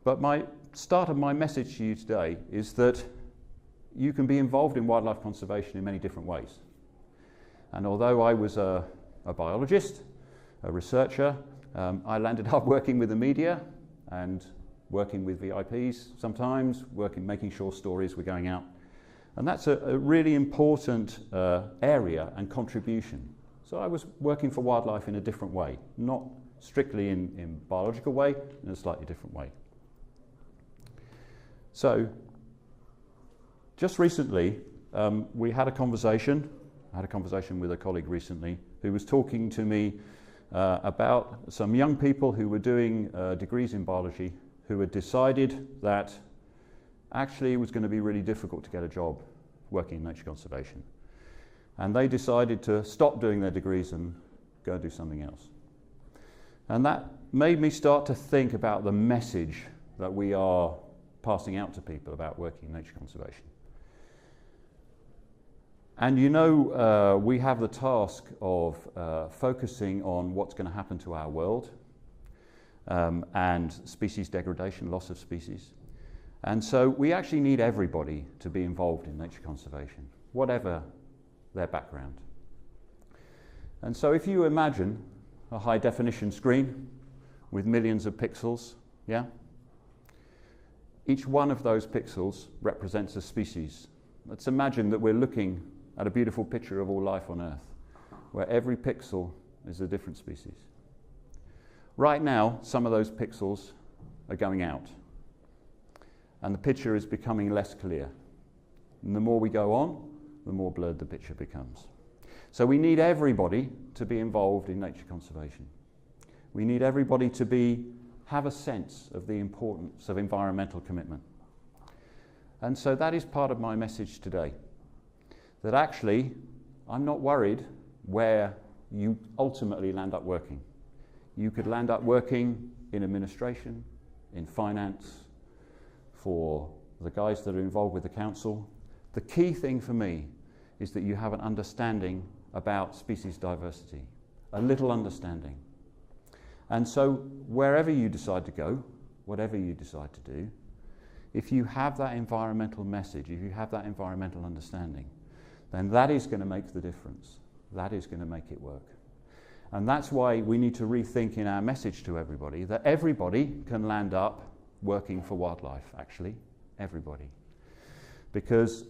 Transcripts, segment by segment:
But my start of my message to you today is that you can be involved in wildlife conservation in many different ways. And although I was a biologist, a researcher, I landed up working with the media and working with VIPs sometimes, making sure stories were going out. And that's a really important area and contribution. So I was working for wildlife in a different way, not strictly in a biological way, in a slightly different way. So just recently, we had a conversation. I had a conversation with a colleague recently who was talking to me about some young people who were doing degrees in biology who had decided that actually it was going to be really difficult to get a job working in nature conservation. And they decided to stop doing their degrees and go do something else. And that made me start to think about the message that we are passing out to people about working in nature conservation. And you know, we have the task of focusing on what's going to happen to our world and species degradation, loss of species. And so we actually need everybody to be involved in nature conservation, whatever their background. And so if you imagine a high definition screen with millions of pixels, yeah? Each one of those pixels represents a species. Let's imagine that we're looking at a beautiful picture of all life on Earth, where every pixel is a different species. Right now, some of those pixels are going out, and the picture is becoming less clear. And the more we go on, the more blurred the picture becomes. So we need everybody to be involved in nature conservation. We need everybody to have a sense of the importance of environmental commitment. And so that is part of my message today. That actually, I'm not worried where you ultimately land up working. You could land up working in administration, in finance, for the guys that are involved with the council. The key thing for me is that you have an understanding about species diversity, a little understanding. And so wherever you decide to go, whatever you decide to do, if you have that environmental message, if you have that environmental understanding, then that is going to make the difference. That is going to make it work. And that's why we need to rethink in our message to everybody that everybody can land up working for wildlife, actually, everybody. Because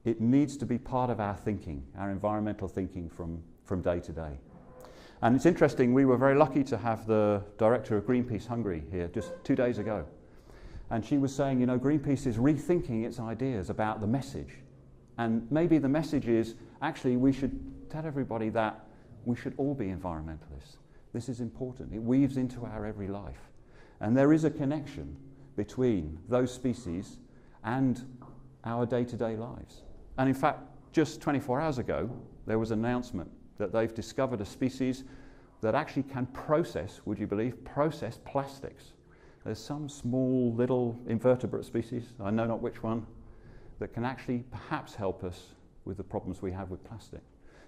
it needs to be part of our thinking, our environmental thinking from day to day. And it's interesting, we were very lucky to have the director of Greenpeace Hungary here just 2 days ago. And she was saying, you know, Greenpeace is rethinking its ideas about the message. And maybe the message is, actually, we should tell everybody that we should all be environmentalists. This is important. It weaves into our every life. And there is a connection between those species and our day-to-day lives. And in fact, just 24 hours ago, there was an announcement that they've discovered a species that actually can process, would you believe, process plastics. There's some small little invertebrate species, I know not which one, that can actually perhaps help us with the problems we have with plastic.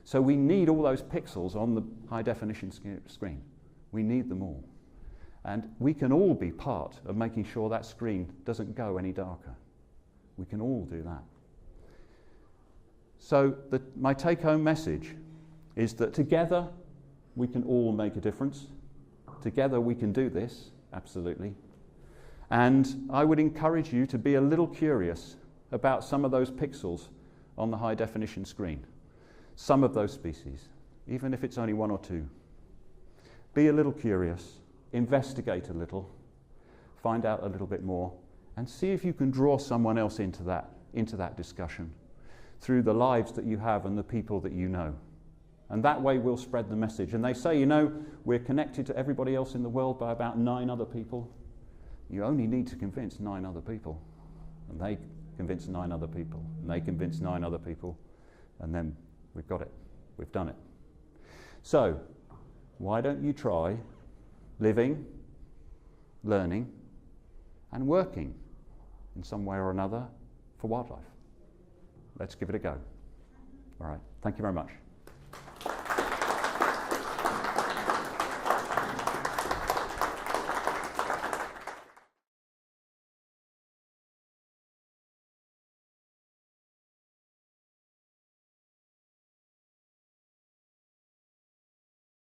So we need all those pixels on the high definition screen. We need them all. And we can all be part of making sure that screen doesn't go any darker. We can all do that. So my take-home message is that together we can all make a difference. Together we can do this, absolutely. And I would encourage you to be a little curious about some of those pixels on the high definition screen. Some of those species, even if it's only 1 or 2. Be a little curious, investigate a little, find out a little bit more, and see if you can draw someone else into that discussion through the lives that you have and the people that you know. And that way we'll spread the message. And they say, you know, we're connected to everybody else in the world by about 9 other people. You only need to convince 9 other people. And they convince 9 other people. And they convince 9 other people. And then we've got it. We've done it. So, why don't you try living, learning, and working in some way or another for wildlife? Let's give it a go. All right. Thank you very much.